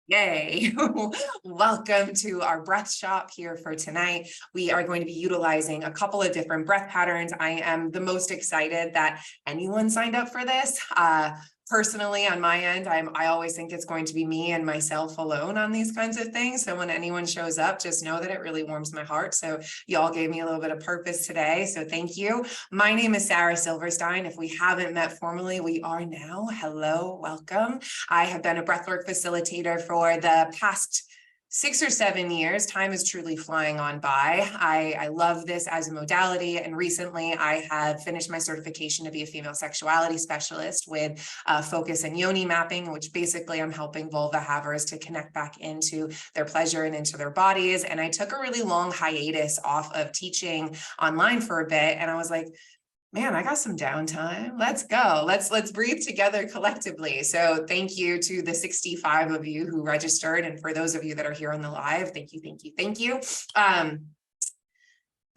Yay. Welcome to our breath shop here for tonight. We are going to be utilizing a couple of different breath patterns. I am the most excited that anyone signed up for this. Personally, on my end, I always think it's going to be me and myself alone on these kinds of things. So when anyone shows up, just know that it really warms my heart. So y'all gave me a little bit of purpose today. So thank you. My name is Sarah Silverstein. If we haven't met formally, we are now. Hello, welcome. I have been a breathwork facilitator for the past 6 or 7 years. Time is truly flying on by. I love this as a modality. And recently I have finished my certification to be a female sexuality specialist with focus and yoni mapping, which basically I'm helping vulva havers to connect back into their pleasure and into their bodies. And I took a really long hiatus off of teaching online for a bit. And I was like, man, I got some downtime. Let's go. Let's breathe together collectively. So thank you to the 65 of you who registered. And for those of you that are here on the live, thank you, thank you, thank you.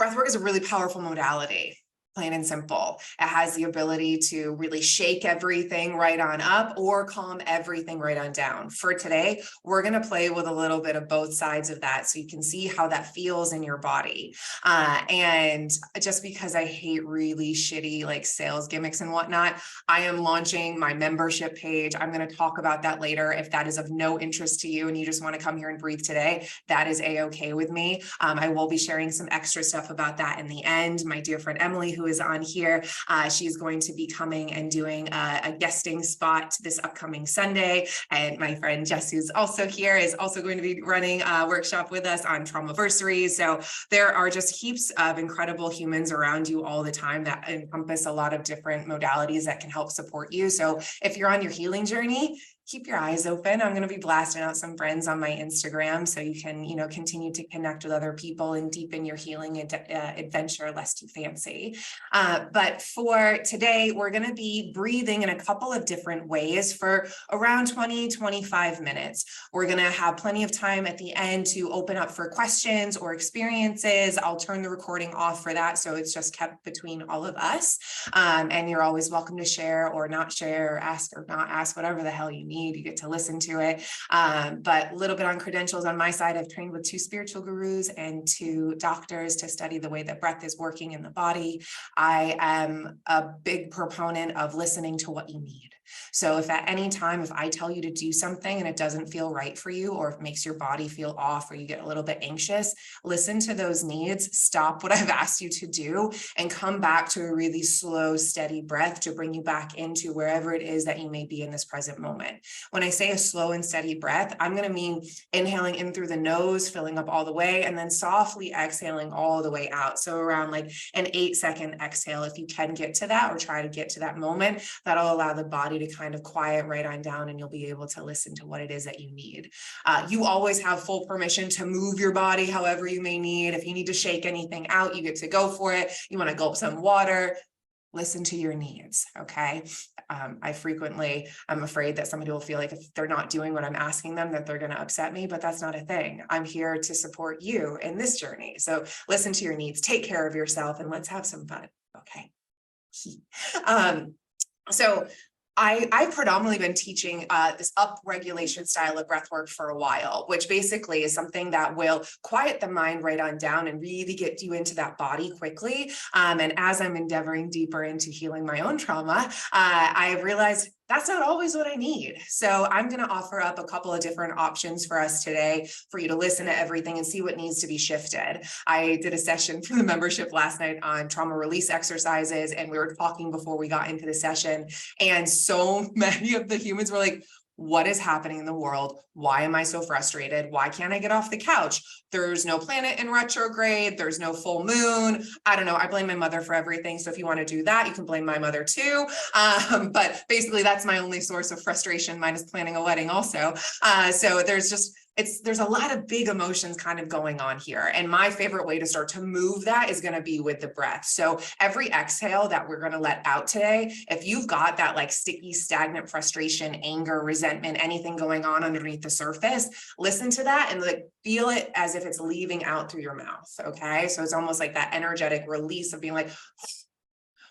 Breathwork is a really powerful modality. Plain and simple. It has the ability to really shake everything right on up or calm everything right on down. For today, we're going to play with a little bit of both sides of that so you can see how that feels in your body. And just because I hate really shitty like sales gimmicks and whatnot, I am launching my membership page. I'm going to talk about that later. If that is of no interest to you and you just want to come here and breathe today, that is a-okay with me. I will be sharing some extra stuff about that in the end. My dear friend Emily, who is on here, she's going to be coming and doing a guesting spot this upcoming Sunday. And my friend Jess, who's also here, is also going to be running a workshop with us on Traumaversary. So there are just heaps of incredible humans around you all the time that encompass a lot of different modalities that can help support you. So if you're on your healing journey, keep your eyes open. I'm going to be blasting out some friends on my Instagram so you can, continue to connect with other people and deepen your healing adventure, less too fancy. But for today, we're going to be breathing in a couple of different ways for around 20-25 minutes. We're going to have plenty of time at the end to open up for questions or experiences. I'll turn the recording off for that, so it's just kept between all of us. And you're always welcome to share or not share, or ask or not ask, whatever the hell you need. You get to listen to it. But a little bit on credentials on my side. I've trained with 2 spiritual gurus and 2 doctors to study the way that breath is working in the body. I am a big proponent of listening to what you need. So if at any time, if I tell you to do something and it doesn't feel right for you, or it makes your body feel off, or you get a little bit anxious, listen to those needs, stop what I've asked you to do, and come back to a really slow, steady breath to bring you back into wherever it is that you may be in this present moment. When I say a slow and steady breath, I'm going to mean inhaling in through the nose, filling up all the way, and then softly exhaling all the way out. So around like an 8-second exhale, if you can get to that, or try to get to that moment, that'll allow the body to kind of quiet right on down, and you'll be able to listen to what it is that you need. You always have full permission to move your body however you may need. If you need to shake anything out, you get to go for it. You want to gulp some water, listen to your needs. Okay. I'm afraid that somebody will feel like if they're not doing what I'm asking them, that they're going to upset me, but that's not a thing. I'm here to support you in this journey. So listen to your needs, take care of yourself, and let's have some fun. Okay. So I've predominantly been teaching this up-regulation style of breathwork for a while, which basically is something that will quiet the mind right on down and really get you into that body quickly. And as I'm endeavoring deeper into healing my own trauma, I have realized that's not always what I need. So I'm going to offer up a couple of different options for us today for you to listen to everything and see what needs to be shifted. I did a session for the membership last night on trauma release exercises, and we were talking before we got into the session, and so many of the humans were like, what is happening in the world? Why am I so frustrated? Why can't I get off the couch? There's no planet in retrograde. There's no full moon. I don't know. I blame my mother for everything. So if you want to do that, you can blame my mother too. But basically that's my only source of frustration, minus planning a wedding also. So there's a lot of big emotions kind of going on here. And my favorite way to start to move that is going to be with the breath. So every exhale that we're going to let out today, if you've got that like sticky, stagnant frustration, anger, resentment, anything going on underneath the surface, listen to that and like feel it as if it's leaving out through your mouth. Okay. So it's almost like that energetic release of being like,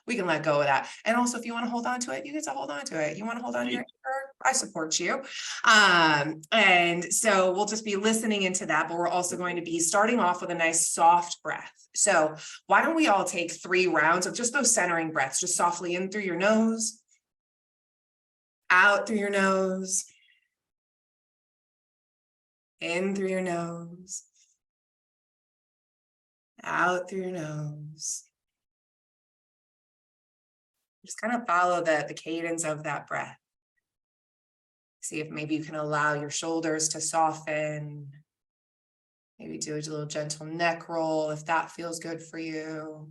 we can let go of that. And also, if you want to hold on to it, you get to hold on to it. You want to hold on to your anger, I support you. And so we'll just be listening into that, but we're also going to be starting off with a nice soft breath. So why don't we all take 3 rounds of just those centering breaths, just softly in through your nose, out through your nose, in through your nose, out through your nose. Just kind of follow the cadence of that breath. See if maybe you can allow your shoulders to soften. Maybe do a little gentle neck roll if that feels good for you.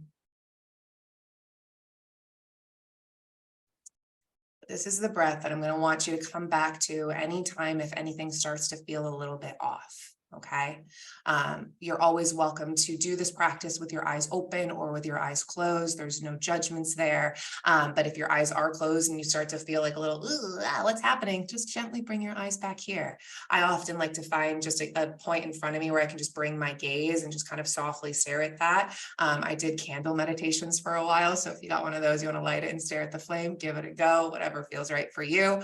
This is the breath that I'm going to want you to come back to anytime if anything starts to feel a little bit off. Okay. You're always welcome to do this practice with your eyes open or with your eyes closed. There's no judgments there. But if your eyes are closed and you start to feel like a little, what's happening? Just gently bring your eyes back here. I often like to find just a point in front of me where I can just bring my gaze and just kind of softly stare at that. I did candle meditations for a while. So if you got one of those, you want to light it and stare at the flame, give it a go, whatever feels right for you.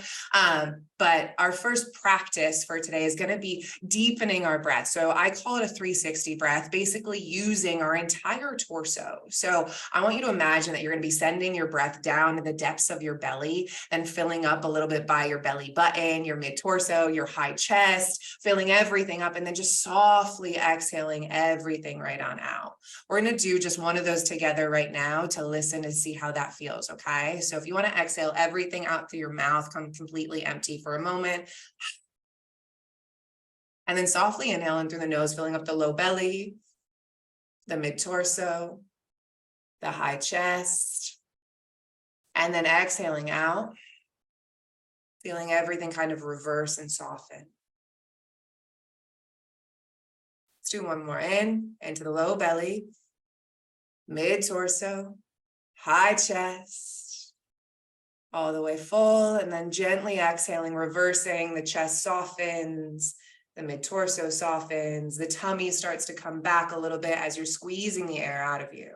But our first practice for today is going to be deepening our breath. So I call it a 360 breath, basically using our entire torso. So I want you to imagine that you're going to be sending your breath down to the depths of your belly and filling up a little bit by your belly button, your mid torso, your high chest, filling everything up, and then just softly exhaling everything right on out. We're going to do just one of those together right now to listen and see how that feels. Okay. So if you want to exhale everything out through your mouth, come completely empty for a moment. And then softly inhale in through the nose, filling up the low belly, the mid-torso, the high chest, and then exhaling out, feeling everything kind of reverse and soften. Let's do one more. Into the low belly, mid-torso, high chest, all the way full, and then gently exhaling, reversing, the chest softens, the mid-torso softens, the tummy starts to come back a little bit as you're squeezing the air out of you.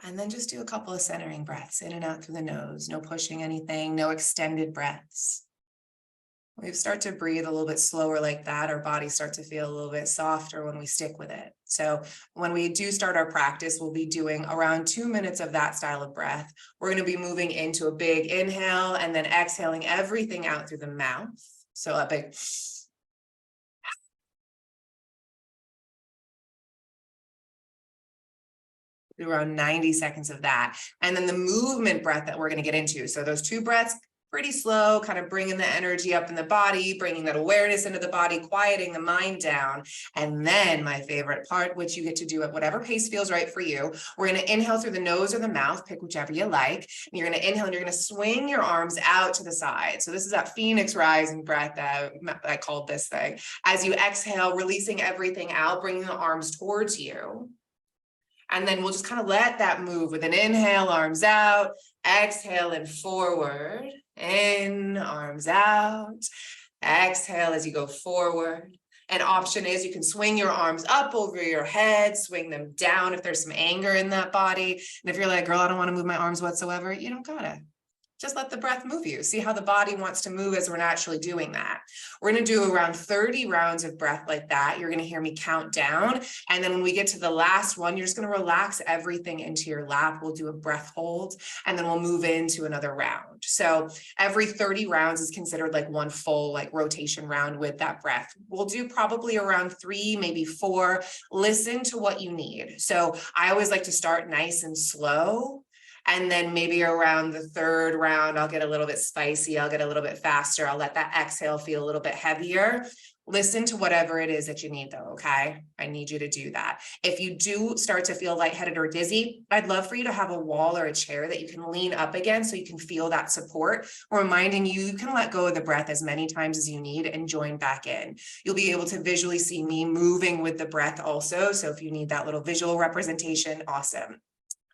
And then just do a couple of centering breaths in and out through the nose, no pushing anything, no extended breaths. When we start to breathe a little bit slower like that, our bodies start to feel a little bit softer when we stick with it. So when we do start our practice, we'll be doing around 2 minutes of that style of breath. We're going to be moving into a big inhale and then exhaling everything out through the mouth. So a big around 90 seconds of that. And then the movement breath that we're going to get into. So those 2 breaths, pretty slow, kind of bringing the energy up in the body, bringing that awareness into the body, quieting the mind down. And then my favorite part, which you get to do at whatever pace feels right for you. We're going to inhale through the nose or the mouth, pick whichever you like. And you're going to inhale and you're going to swing your arms out to the side. So this is that Phoenix rising breath that I called this thing. As you exhale, releasing everything out, bringing the arms towards you. And then we'll just kind of let that move with an inhale, arms out, exhale and forward, in, arms out, exhale as you go forward. An option is you can swing your arms up over your head, swing them down if there's some anger in that body. And if you're like, girl, I don't want to move my arms whatsoever, you don't gotta. Just let the breath move you. See how the body wants to move as we're naturally doing that. We're going to do around 30 rounds of breath like that. You're going to hear me count down. And then when we get to the last one, you're just going to relax everything into your lap. We'll do a breath hold, and then we'll move into another round. So every 30 rounds is considered like one full like rotation round with that breath. We'll do probably around 3, maybe 4. Listen to what you need. So I always like to start nice and slow. And then maybe around the 3rd round, I'll get a little bit spicy. I'll get a little bit faster. I'll let that exhale feel a little bit heavier. Listen to whatever it is that you need though, okay? I need you to do that. If you do start to feel lightheaded or dizzy, I'd love for you to have a wall or a chair that you can lean up against so you can feel that support, reminding you can let go of the breath as many times as you need and join back in. You'll be able to visually see me moving with the breath also. So if you need that little visual representation, awesome.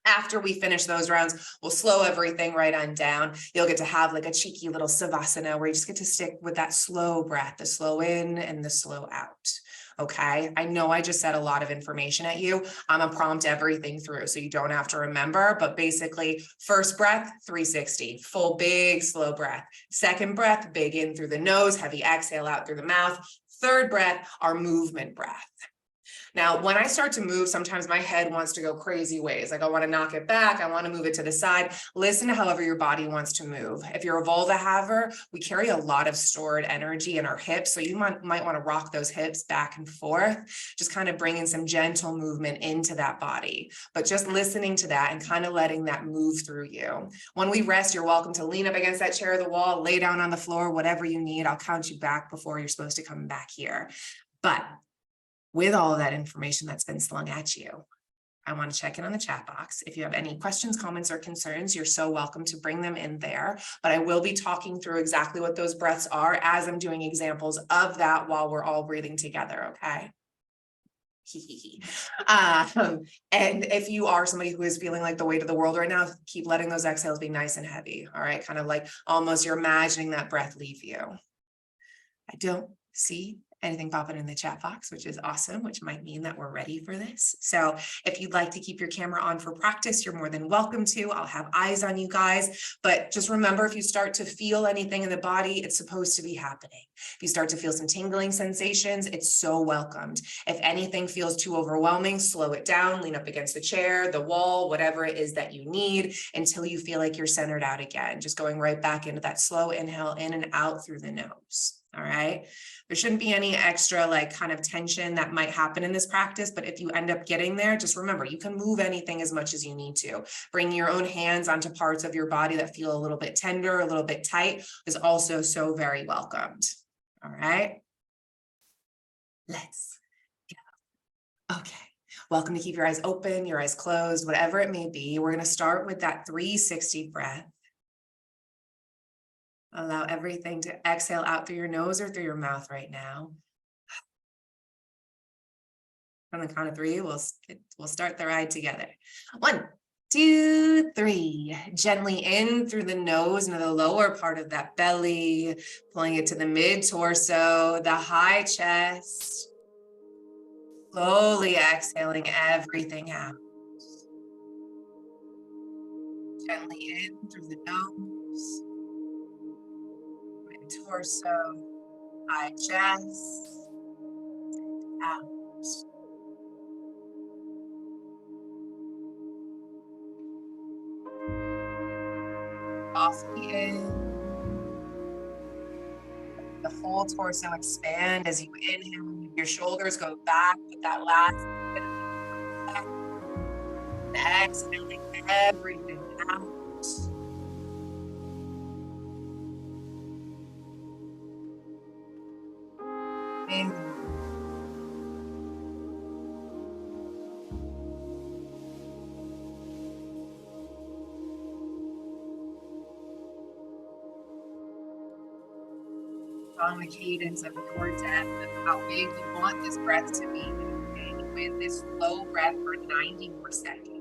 After we finish those rounds, we'll slow everything right on down. You'll get to have like a cheeky little savasana where you just get to stick with that slow breath, the slow in and the slow out. Okay. I know I just said a lot of information at you. I'm gonna prompt everything through so you don't have to remember, but basically first breath, 360, full, big, slow breath. Second breath, big in through the nose, heavy exhale out through the mouth. Third breath, our movement breath. Now, when I start to move, sometimes my head wants to go crazy ways. Like I want to knock it back. I want to move it to the side. Listen to however your body wants to move. If you're a vulva haver, we carry a lot of stored energy in our hips. So you might want to rock those hips back and forth, just kind of bringing some gentle movement into that body. But just listening to that and kind of letting that move through you. When we rest, you're welcome to lean up against that chair or the wall, lay down on the floor, whatever you need. I'll count you back before you're supposed to come back here. But with all of that information that's been slung at you, I want to check in on the chat box. If you have any questions, comments, or concerns, you're so welcome to bring them in there. But I will be talking through exactly what those breaths are as I'm doing examples of that while we're all breathing together, okay? And if you are somebody who is feeling like the weight of the world right now, keep letting those exhales be nice and heavy, all right? Kind of like almost you're imagining that breath leave you. I don't see anything popping in the chat box, which is awesome, which might mean that we're ready for this. So if you'd like to keep your camera on for practice, you're more than welcome to. I'll have eyes on you guys, but just remember, if you start to feel anything in the body, it's supposed to be happening. If you start to feel some tingling sensations, it's so welcomed. If anything feels too overwhelming, slow it down, lean up against the chair, the wall, whatever it is that you need until you feel like you're centered out again. Just going right back into that slow inhale in and out through the nose. All right. There shouldn't be any extra like kind of tension that might happen in this practice, but if you end up getting there, just remember, you can move anything as much as you need to. Bring your own hands onto parts of your body that feel a little bit tender, a little bit tight is also so very welcomed. All right. Let's go. Okay. Welcome to keep your eyes open, your eyes closed, whatever it may be. We're going to start with that 360 breath. Allow everything to exhale out through your nose or through your mouth right now. From the count of three, we'll start the ride together. 1, 2, 3. Gently in through the nose into the lower part of that belly, pulling it to the mid-torso, the high chest. Slowly exhaling everything out. Gently in through the nose, mid-torso, high chest, out. Softly in. The whole torso expand as you inhale. Your shoulders go back with that last bit of breath. Exhaling everything out. Inhale. On the cadence of your depth of how big you want this breath to be, with this slow breath for 90 more seconds.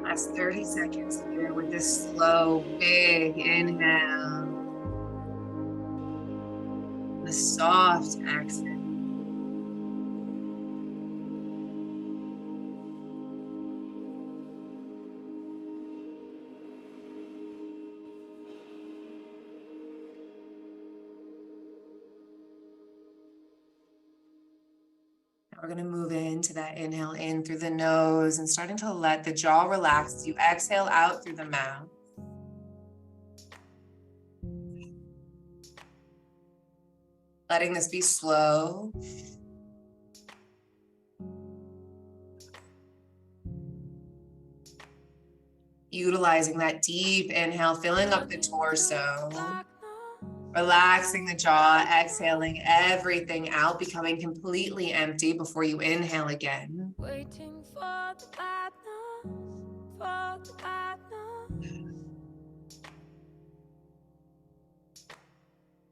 Last 30 seconds here with this slow, big inhale. The soft exhale. We're going to move into that inhale in through the nose and starting to let the jaw relax as you exhale out through the mouth. Letting this be slow. Utilizing that deep inhale, filling up the torso, relaxing the jaw, exhaling everything out, becoming completely empty before you inhale again. Waiting for the bad news, for the bad news.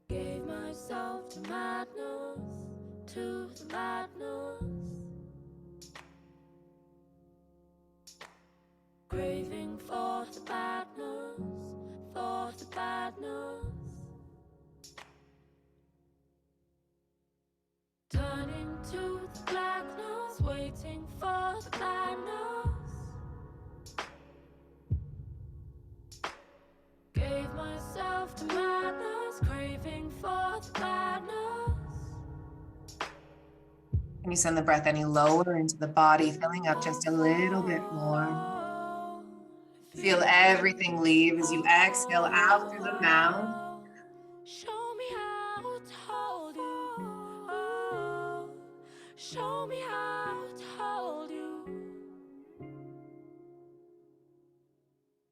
Gave myself to madness, to the madness. Craving for the bad news, for the bad news. Turning to the blackness, waiting for the bad news. Gave myself to madness, craving for the bad news. Can you send the breath any lower into the body, filling up just a little bit more? Feel everything leave as you exhale out through the mouth. Show me how to hold you. Oh, show me how to hold you.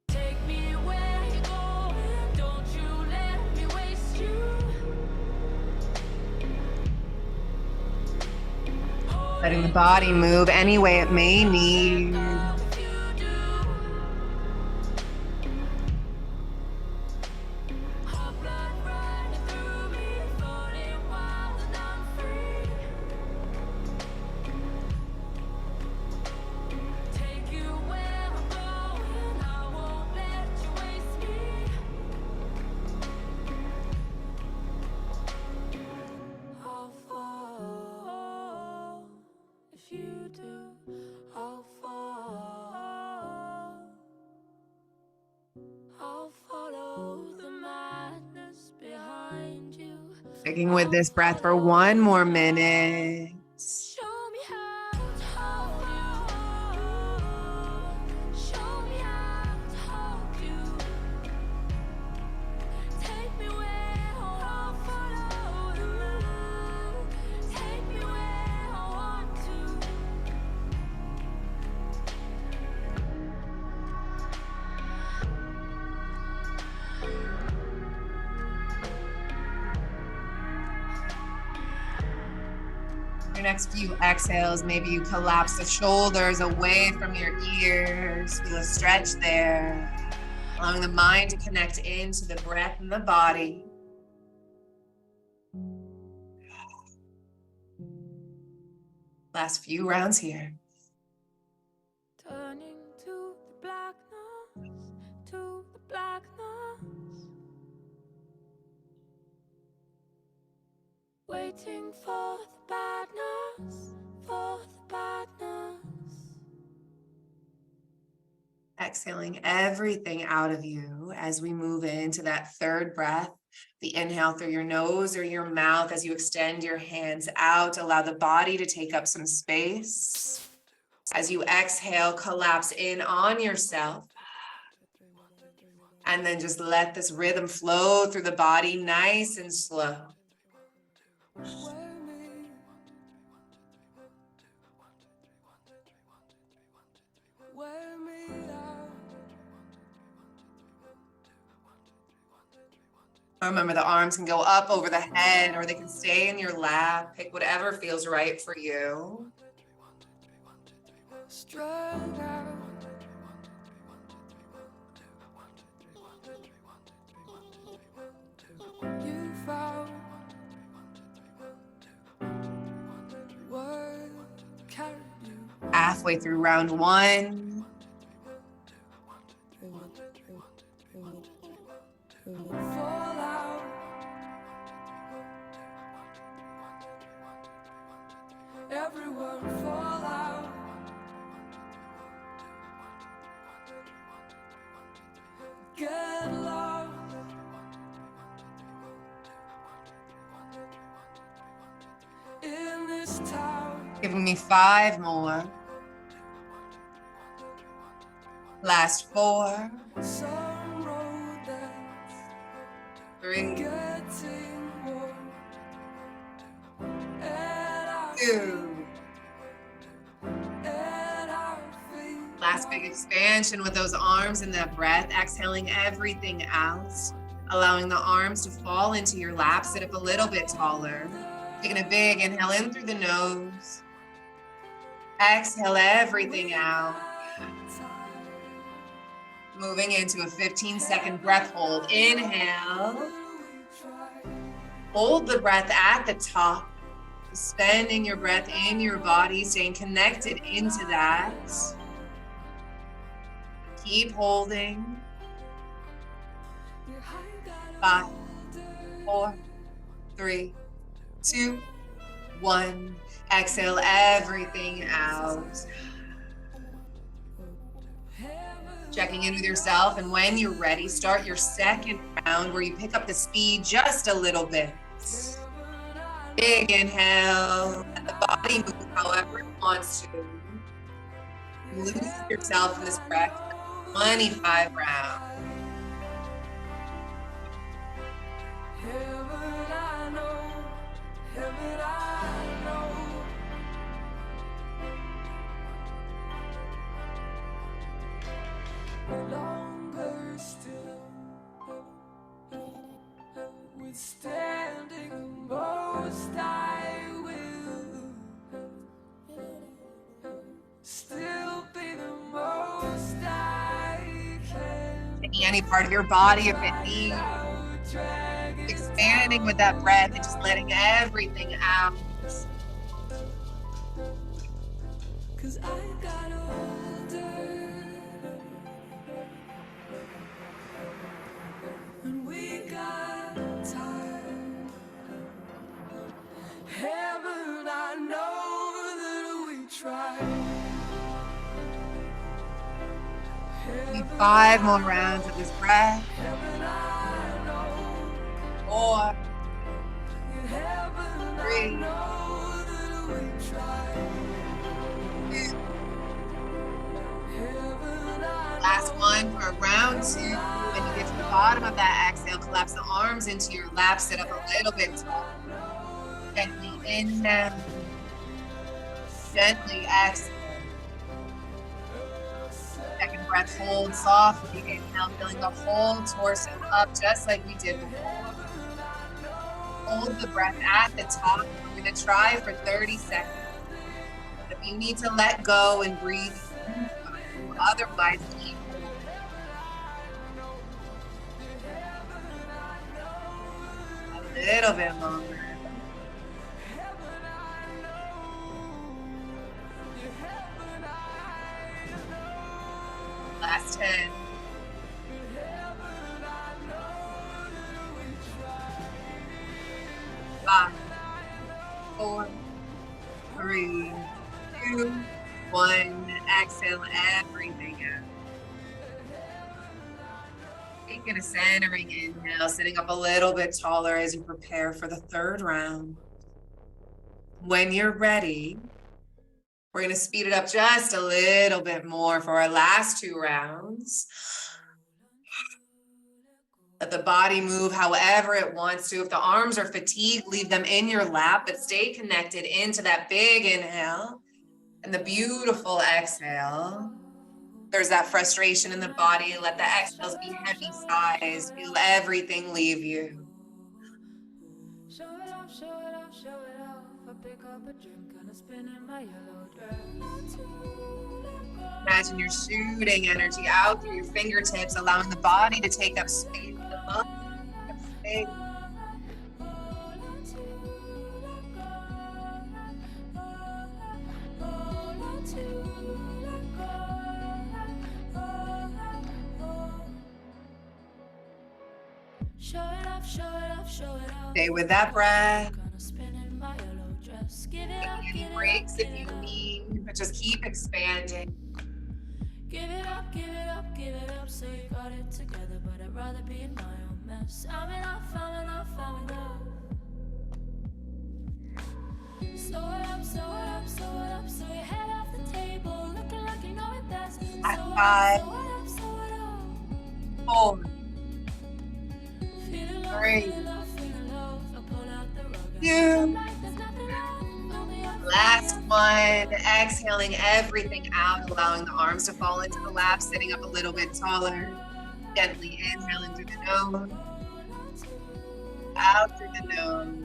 Take me where you're going. Don't you let me waste you. Letting the body move any way it may need. Sticking with this breath for one more minute. Show me how to hold you. Show me how to hold you. Take me where I'll follow the moon. Take me where I want to. Your next few exhales, maybe you collapse the shoulders away from your ears. Feel a stretch there, allowing the mind to connect into the breath and the body. Last few rounds here. Turning to the blackness, to the blackness. Waiting for the badness, for the badness. Exhaling everything out of you as we move into that third breath. The inhale through your nose or your mouth as you extend your hands out. Allow the body to take up some space. As you exhale, collapse in on yourself. And then just let this rhythm flow through the body nice and slow. Remember, the arms can go up over the head or they can stay in your lap. Pick whatever feels right for you. Halfway through round one. Everyone fall out. Get lost. In this town. Giving me 5 more. Last 4. 3. 2. Last Last big expansion with those arms and that breath, exhaling everything out, allowing the arms to fall into your lap, sit up a little bit taller. Taking a big inhale in through the nose. Exhale everything out. Moving into a 15-second breath hold. Inhale. Hold the breath at the top. Suspending your breath in your body, staying connected into that. Keep holding. 5, 4, 3, 2, 1. Exhale everything out. Checking in with yourself, and when you're ready, start your second round where you pick up the speed just a little bit. Big inhale, let the body move however it wants to. Lose yourself in this breath for 25 rounds. Longer still, withstanding the most I will, still be the most I can. Taking any part of your body if it needs. Expanding with that breath and just letting everything out. 'Cause I got older and we got tired. Heaven, I know that we tried. 5 more rounds of this breath. 4, 3, 2. Last one for round 2. When you get to the bottom of that exhale, collapse the arms into your lap, sit up a little bit tall. Gently inhale. Gently exhale. Second breath, hold softly. Inhale, filling the whole torso up just like we did before. Hold the breath at the top. We're going to try for 30 seconds. If you need to let go and breathe, otherwise keep holding. A little bit longer. Last 10. 5, 4, 3, 2, 1. Exhale everything out. Taking a centering inhale, sitting up a little bit taller as you prepare for the third round. When you're ready, we're going to speed it up just a little bit more for our last 2 rounds. Let the body move however it wants to. If the arms are fatigued, leave them in your lap, but stay connected into that big inhale and the beautiful exhale. There's that frustration in the body. Let the exhales be heavy sighs. Feel everything leave you. Show it off, show it off, show it off. I pick up a drink and I spin in my yellow dress. Imagine you're shooting energy out through your fingertips, allowing the body to take up space. Show it off, show it off, show it off. Stay with that breath. Gonna spin in my yellow dress. Give it up, Taking any give it breaks up, if give you it up. need, but just keep expanding. Give it up, give it up, give it up. So you got it together, but I'd rather be in my own mess. I'm enough, I'm enough, I'm enough. Slow it up, slow it up, slow it up. So your head off the table, looking like you know it best. At Slow it 5, up, slow it up, slow it up. 4, Feeling love, 3, feeling love, feeling love. I pull out the rug. 2. Like there's nothing wrong, only up. Last one. Exhaling everything out, allowing the arms to fall into the lap, sitting up a little bit taller. Gently inhaling through the nose, out through the nose.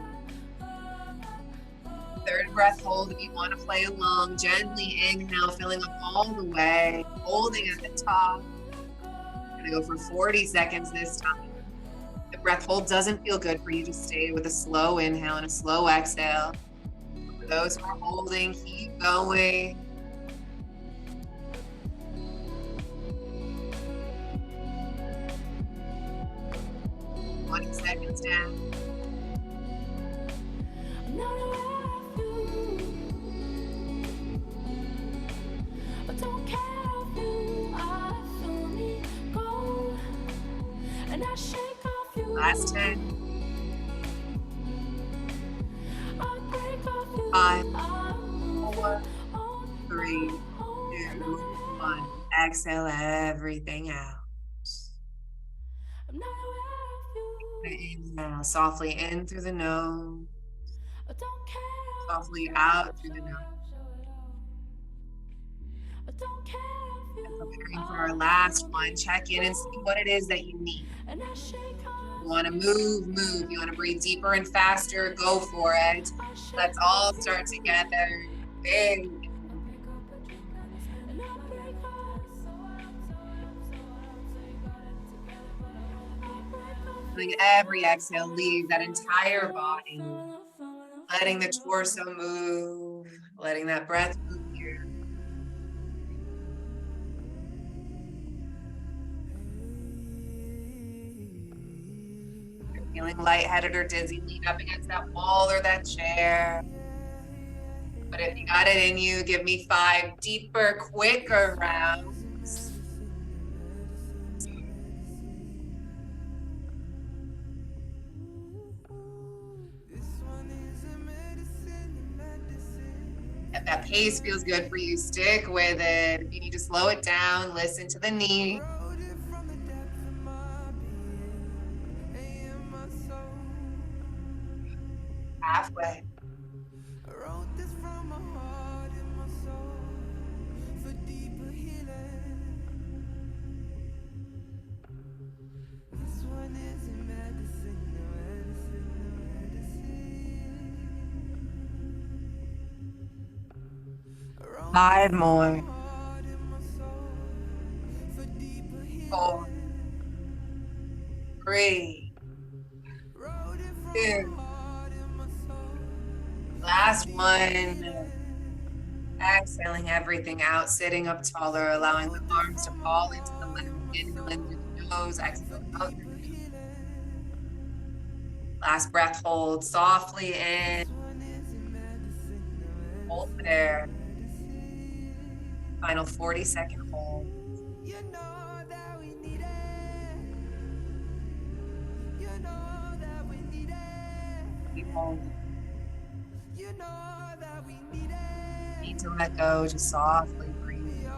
Third breath hold if you want to play along. Gently inhale, filling up all the way, holding at the top. I'm gonna go for 40 seconds this time. The breath hold doesn't feel good for you, just stay with a slow inhale and a slow exhale. For those who are holding, keep going. 20 seconds down. I'm not aware of you. I don't care if you are for me. Go and I shake off you. Last 10. I break off you. 5, 4, 3, 2, 1. Exhale everything out. I'm not aware of you. Inhale softly in through the nose, I don't care. softly out through the nose. I don't care if And you preparing for our last one, check in and see what it is that you need. and I shake off. You want to move. You want to breathe deeper and faster, go for it. Let's all start together. Big. Letting every exhale leave that entire body, letting the torso move, letting that breath move here. If you're feeling lightheaded or dizzy, lean up against that wall or that chair. But if you got it in you, give me 5 deeper, quicker rounds. If that pace feels good for you, stick with it. If you need to slow it down, listen to the knee. Halfway. Five more. 4, 3, 2. Last one. Exhaling everything out, sitting up taller, allowing the arms to fall into the lap. Inhale in through the nose, exhale out through the nose. Last breath, hold softly in. Hold there. Final 40-second hold. Keep holding. Need to let go, just softly breathe.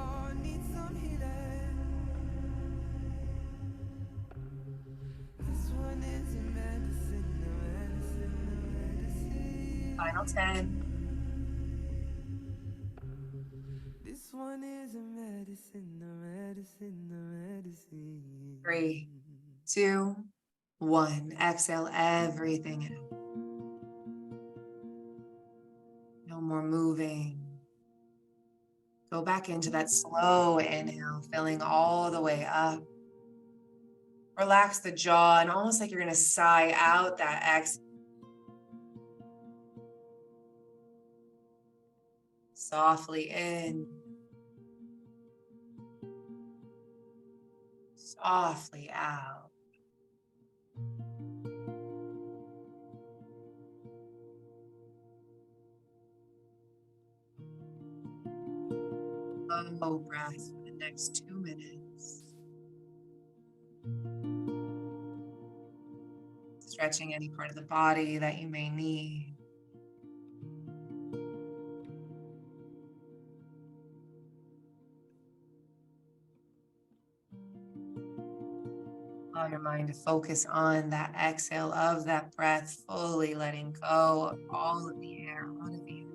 Final 10. This one is a medicine. 3, 2, 1. Exhale everything out. No more moving. Go back into that slow inhale, filling all the way up. Relax the jaw and almost like you're going to sigh out that exhale. Softly in. Softly out. Slow breath for the next 2 minutes. Stretching any part of the body that you may need. Allow your mind to focus on that exhale of that breath, fully letting go of all of the air out of you.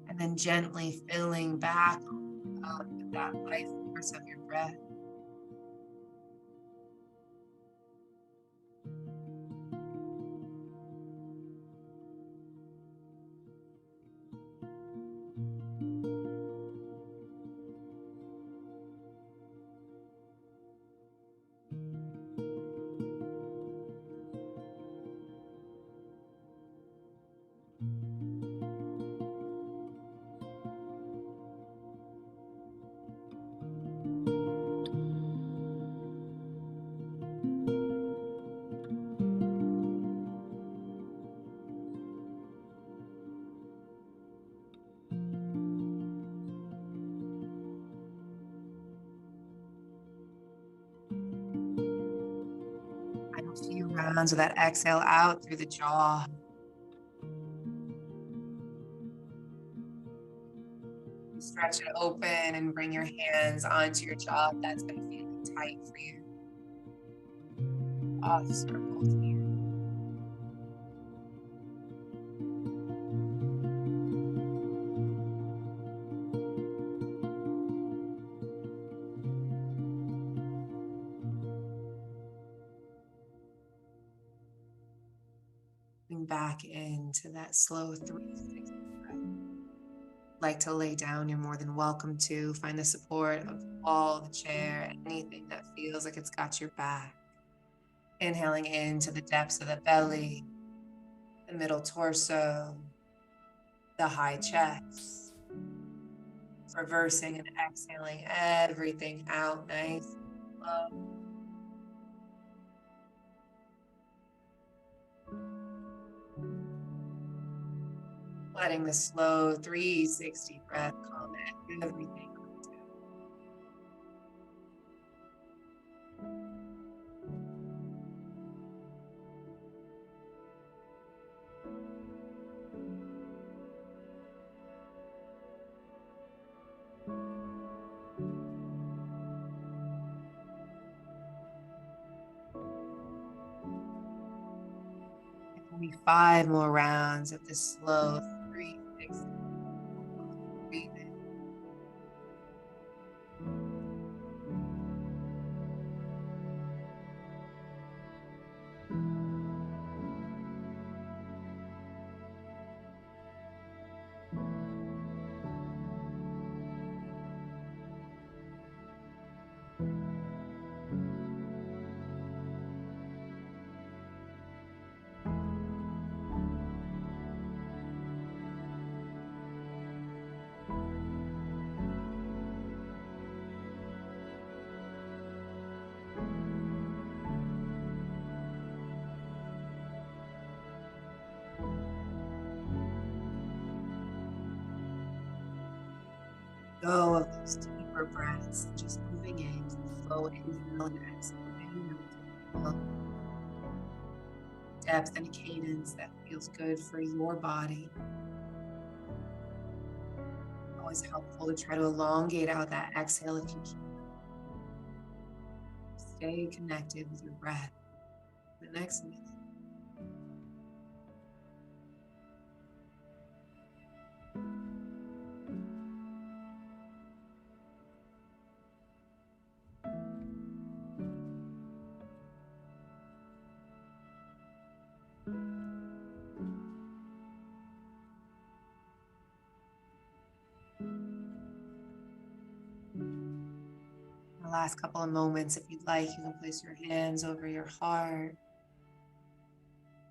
And And then gently filling back up with that life force of your breath. Final few rounds of that exhale out through the jaw. Stretch it open and bring your hands onto your jaw if that's been feeling tight for you. Off circles here. Coming back into that slow 360 breath. Like to lay down, you're more than welcome to. Find the support of the wall, the chair, anything that feels like it's got your back. Inhaling into the depths of the belly, the middle torso, the high chest. Reversing and exhaling everything out nice and slow. Letting the slow 360 breath calm everything. Only 5 more rounds of this slow 360 breathing. Go of those deeper breaths and just moving into the slow inhale and exhale. Depth and cadence that feels good for your body. Always helpful to try to elongate out that exhale if you can. Stay connected with your breath. The next minute. The last couple of moments, if you'd like, you can place your hands over your heart.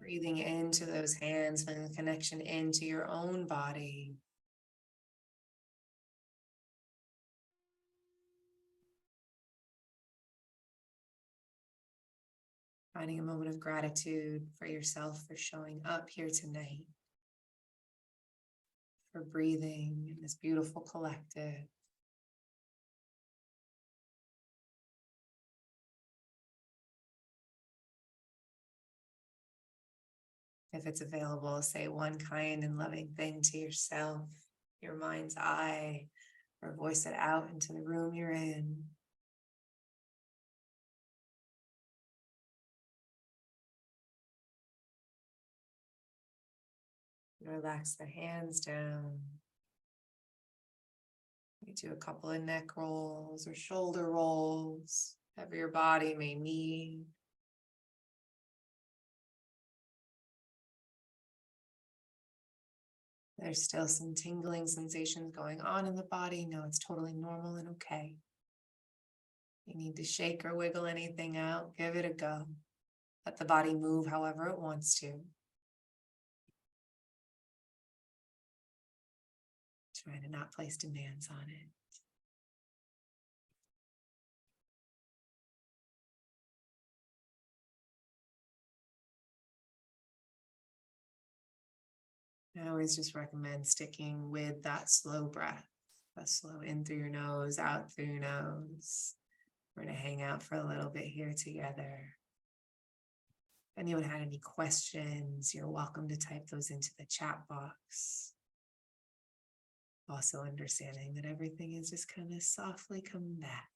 Breathing into those hands, feeling the connection into your own body. Finding a moment of gratitude for yourself for showing up here tonight, for breathing in this beautiful collective. If it's available, say one kind and loving thing to yourself, your mind's eye, or voice it out into the room you're in. Relax the hands down. You do a couple of neck rolls or shoulder rolls, whatever your body may need. There's still some tingling sensations going on in the body. No, it's totally normal and okay. You need to shake or wiggle anything out, give it a go. Let the body move however it wants to. Try to not place demands on it. I always just recommend sticking with that slow breath, a slow in through your nose, out through your nose. We're going to hang out for a little bit here together. If anyone had any questions, you're welcome to type those into the chat box. Also understanding that everything is just kind of softly coming back.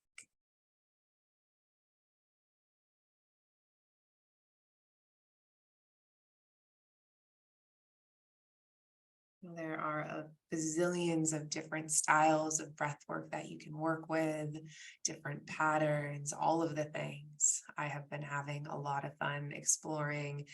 There are a bazillions of different styles of breath work that you can work with, different patterns, all of the things. I have been having a lot of fun exploring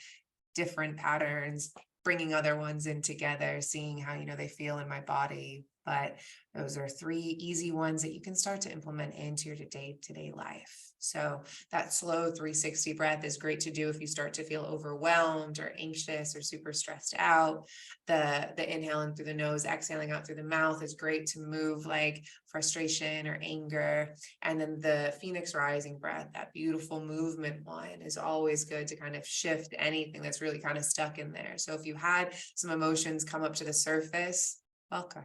different patterns, bringing other ones in together, seeing how, they feel in my body. But those are 3 easy ones that you can start to implement into your day-to-day life. So that slow 360 breath is great to do if you start to feel overwhelmed or anxious or super stressed out. The inhaling through the nose, exhaling out through the mouth is great to move like frustration or anger. And then the Phoenix rising breath, that beautiful movement one, is always good to kind of shift anything that's really kind of stuck in there. So if you had some emotions come up to the surface, welcome.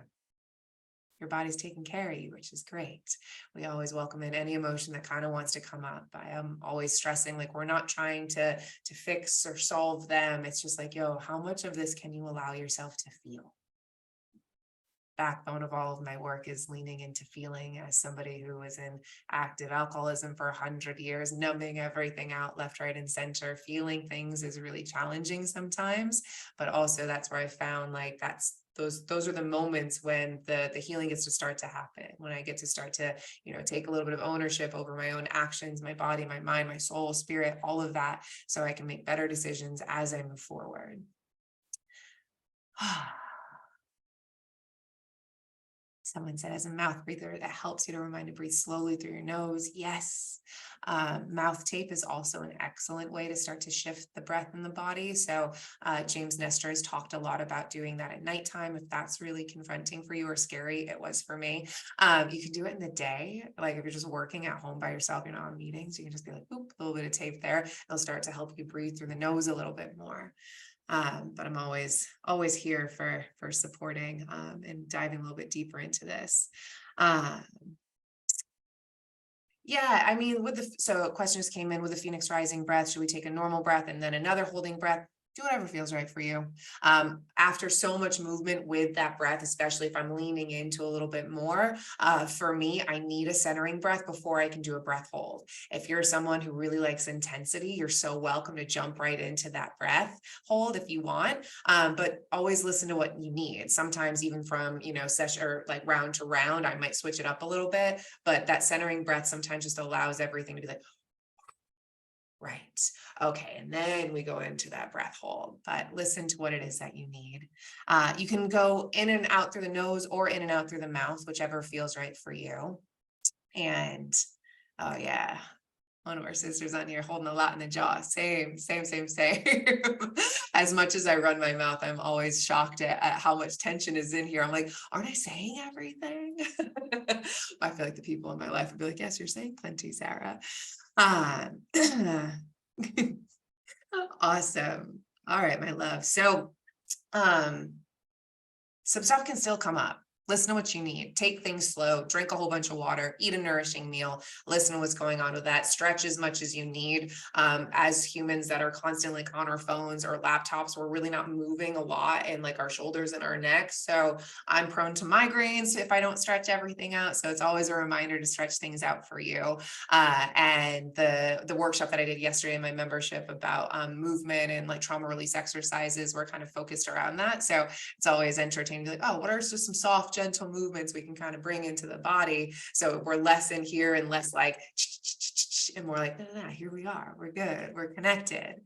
Your body's taking care of you, which is great. We always welcome in any emotion that kind of wants to come up. I am always stressing, like, we're not trying to fix or solve them. It's just like, how much of this can you allow yourself to feel? Backbone of all of my work is leaning into feeling. As somebody who was in active alcoholism for 100 years, numbing everything out left, right, and center, feeling things is really challenging sometimes. But also that's where I found like those are the moments when the healing gets to start to happen, when I get to start to, take a little bit of ownership over my own actions, my body, my mind, my soul, spirit, all of that, so I can make better decisions as I move forward. Someone said, as a mouth breather, that helps you to remind to breathe slowly through your nose. Yes. Mouth tape is also an excellent way to start to shift the breath in the body. So James Nestor has talked a lot about doing that at nighttime, if that's really confronting for you or scary. It was for me. You can do it in the day. Like if you're just working at home by yourself, you're not on meetings, you can just be like, boop, a little bit of tape there. It'll start to help you breathe through the nose a little bit more. But I'm always here for supporting and diving a little bit deeper into this. Yeah, I mean, so questions came in with the Phoenix rising breath. Should we take a normal breath and then another holding breath? Do whatever feels right for you. After so much movement with that breath, especially if I'm leaning into a little bit more, for me, I need a centering breath before I can do a breath hold. If you're someone who really likes intensity, you're so welcome to jump right into that breath hold if you want, but always listen to what you need. Sometimes even from, session or like round to round, I might switch it up a little bit, but that centering breath sometimes just allows everything to be like, right. Okay. And then we go into that breath hold, but listen to what it is that you need. You can go in and out through the nose or in and out through the mouth, whichever feels right for you. And oh yeah, one of our sisters on here holding a lot in the jaw. Same. As much as I run my mouth, I'm always shocked at how much tension is in here. I'm like, aren't I saying everything? I feel like the people in my life would be like, yes, you're saying plenty, Sarah. Awesome. All right, my love. So, some stuff can still come up. Listen to what you need. Take things slow, drink a whole bunch of water, eat a nourishing meal, listen to what's going on with that, stretch as much as you need. As humans that are constantly on our phones or laptops, we're really not moving a lot in like our shoulders and our necks. So I'm prone to migraines if I don't stretch everything out. So it's always a reminder to stretch things out for you. And the workshop that I did yesterday in my membership about movement and like trauma release exercises were kind of focused around that. So it's always entertaining to be like, oh, what are just some soft gentle movements we can kind of bring into the body. So we're less in here and less like, and more like, nah, here we are, we're good, we're connected.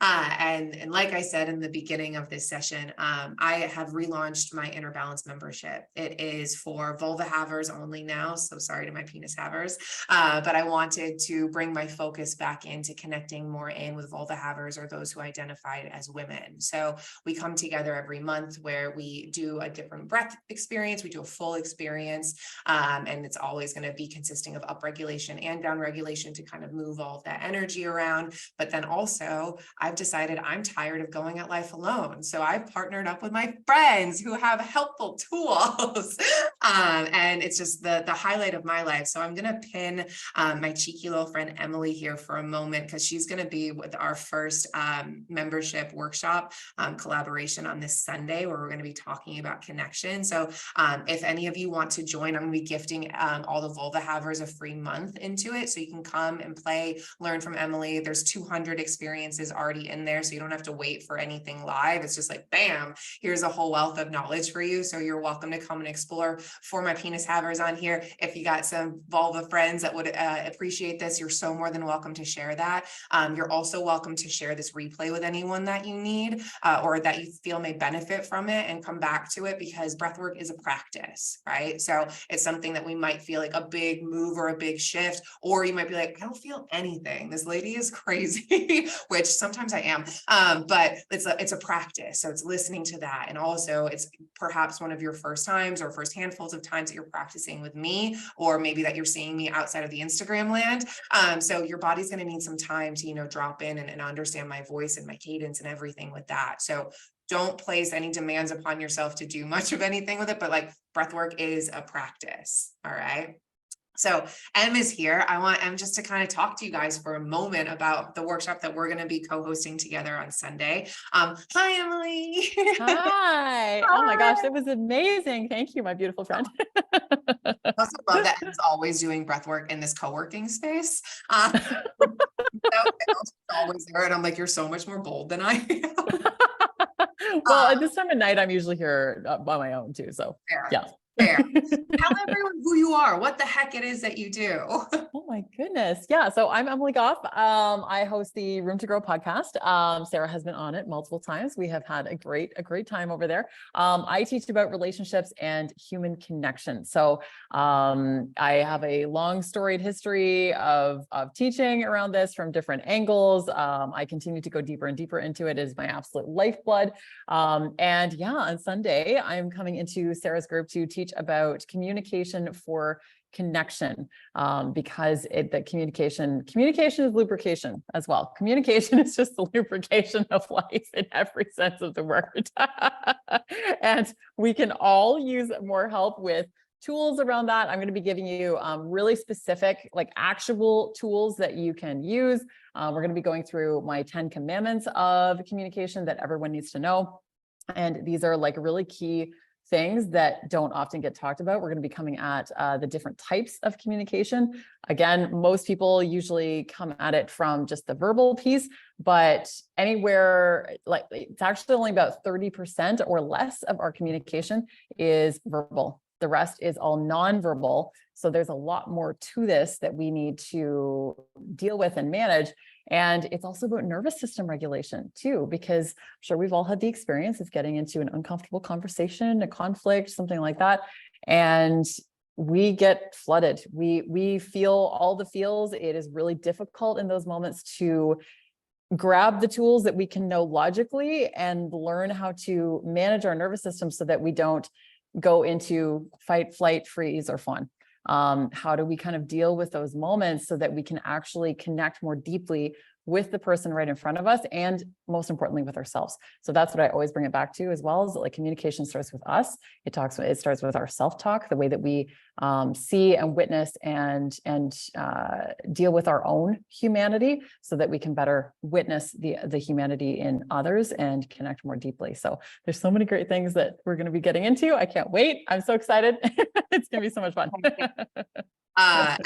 And like I said in the beginning of this session, I have relaunched my Inner Balance membership. It is for vulva havers only now. So sorry to my penis havers, but I wanted to bring my focus back into connecting more in with vulva havers or those who identified as women. So we come together every month where we do a different breath experience. We do a full experience, and it's always going to be consisting of upregulation and downregulation to kind of move all of that energy around. But then also, I've decided I'm tired of going at life alone. So I've partnered up with my friends who have helpful tools. And it's just the highlight of my life. So I'm going to pin my cheeky little friend Emily here for a moment, because she's going to be with our first membership workshop collaboration on this Sunday, where we're going to be talking about connection. So if any of you want to join, I'm going to be gifting all the vulva havers a free month into it. So you can come and play, learn from Emily. There's 200 experiences already in there, so you don't have to wait for anything live. It's just like, bam, here's a whole wealth of knowledge for you. So you're welcome to come and explore. For my penis havers on here, if you got some vulva friends that would appreciate this, you're so more than welcome to share that. You're also welcome to share this replay with anyone that you need or that you feel may benefit from it, and come back to it, because breathwork is a practice, right? So it's something that we might feel like a big move or a big shift, or you might be like, I don't feel anything. This lady is crazy, which sometimes I am, but it's a practice. So it's listening to that. And also it's perhaps one of your first times or first handfuls of times that you're practicing with me, or maybe that you're seeing me outside of the Instagram land. So your body's going to need some time to, drop in and understand my voice and my cadence and everything with that. So don't place any demands upon yourself to do much of anything with it, but like breathwork is a practice. All right. So Em is here. I want Em just to kind of talk to you guys for a moment about the workshop that we're going to be co-hosting together on Sunday. Hi, Emily. Hi. Oh my gosh, that was amazing. Thank you, my beautiful friend. I also love that Em's always doing breathwork in this co-working space. Always there, and I'm like, you're so much more bold than I am. Well, at this time of night, I'm usually here by my own too. So Fair. yeah. Fair. Tell everyone who you are, what the heck it is that you do. Oh my goodness. Yeah. So I'm Emily Goff. I host the Room to Grow podcast. Sarah has been on it multiple times. We have had a great time over there. I teach about relationships and human connection. So I have a long storied history of teaching around this from different angles. I continue to go deeper and deeper into it. It is my absolute lifeblood. And yeah, on Sunday, I'm coming into Sarah's group to teach about communication for connection, because the communication is lubrication as well. Communication is just the lubrication of life in every sense of the word. And we can all use more help with tools around that. I'm going to be giving you really specific, like actual tools that you can use. We're going to be going through my 10 commandments of communication that everyone needs to know. And these are like really key things that don't often get talked about. We're going to be coming at the different types of communication. Again, most people usually come at it from just the verbal piece, but anywhere, like it's actually only about 30% or less of our communication is verbal. The rest is all nonverbal. So there's a lot more to this that we need to deal with and manage. And it's also about nervous system regulation too, because I'm sure we've all had the experience of getting into an uncomfortable conversation, a conflict, something like that. And we get flooded. We feel all the feels. It is really difficult in those moments to grab the tools that we can know logically and learn how to manage our nervous system so that we don't go into fight, flight, freeze, or fawn. How do we kind of deal with those moments so that we can actually connect more deeply with the person right in front of us, and most importantly with ourselves? So that's what I always bring it back to, as well as like communication starts with us. It starts with our self-talk, the way that we see and witness and deal with our own humanity, so that we can better witness the humanity in others and connect more deeply. So there's so many great things that we're going to be getting into. I can't wait. I'm so excited. It's going to be so much fun. Em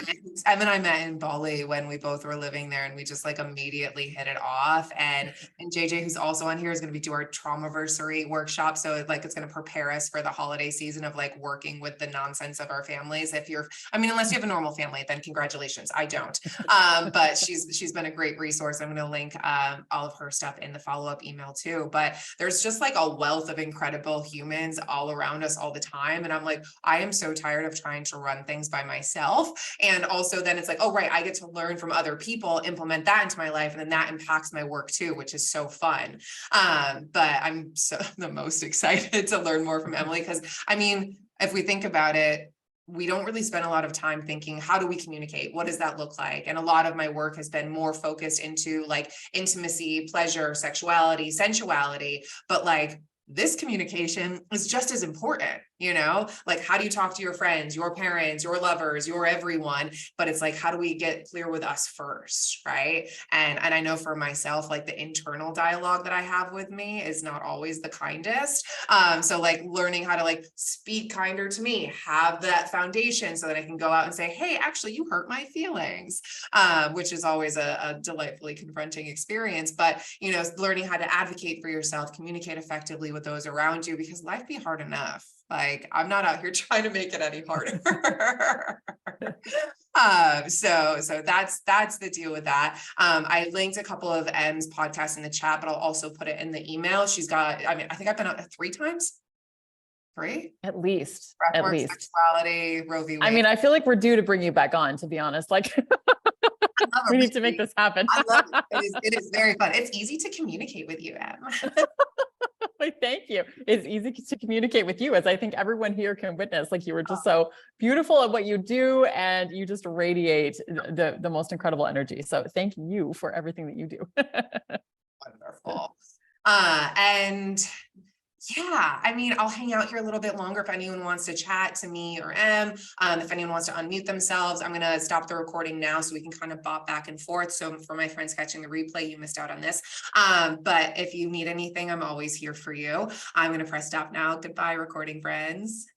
and I met in Bali when we both were living there, and we just like immediately hit it off. And JJ, who's also on here, is going to be do our traumaversary workshop. So like it's going to prepare us for the holiday season of like working with the nonsense of our families. If you're, I mean, unless you have a normal family, then congratulations. I don't. But she's been a great resource. I'm going to link all of her stuff in the follow-up email too. But there's just like a wealth of incredible humans all around us all the time. And I'm like, I am so tired of trying to run things by myself. And also then it's like, oh, right, I get to learn from other people, implement that into my life. And then that impacts my work too, which is so fun. But I'm so the most excited to learn more from Emily, because I mean, if we think about it, we don't really spend a lot of time thinking, how do we communicate? What does that look like? And a lot of my work has been more focused into like intimacy, pleasure, sexuality, sensuality, but like this communication is just as important, you know, like how do you talk to your friends, your parents, your lovers, your everyone, but it's like, how do we get clear with us first, right? And I know for myself, like the internal dialogue that I have with me is not always the kindest. So like learning how to like speak kinder to me, have that foundation so that I can go out and say, hey, actually you hurt my feelings, which is always a delightfully confronting experience. But, you know, learning how to advocate for yourself, communicate effectively with those around you, because life be hard enough. Like I'm not out here trying to make it any harder. So that's the deal with that. I linked a couple of M's podcasts in the chat, but I'll also put it in the email. She's got, I mean, I think I've been on 3 times. 3? At least, Breathwork, sexuality, Roe v. Wade. I mean, I feel like we're due to bring you back on, to be honest. Like we need to make this happen. I love it. It is very fun. It's easy to communicate with you, Em. Like, thank you. It's easy to communicate with you, as I think everyone here can witness. Like you were just so beautiful at what you do, and you just radiate the most incredible energy. So thank you for everything that you do. Wonderful. And yeah, I mean, I'll hang out here a little bit longer if anyone wants to chat to me or Em. If anyone wants to unmute themselves, I'm going to stop the recording now so we can kind of bop back and forth. So for my friends catching the replay, you missed out on this. But if you need anything, I'm always here for you. I'm going to press stop now. Goodbye, recording friends.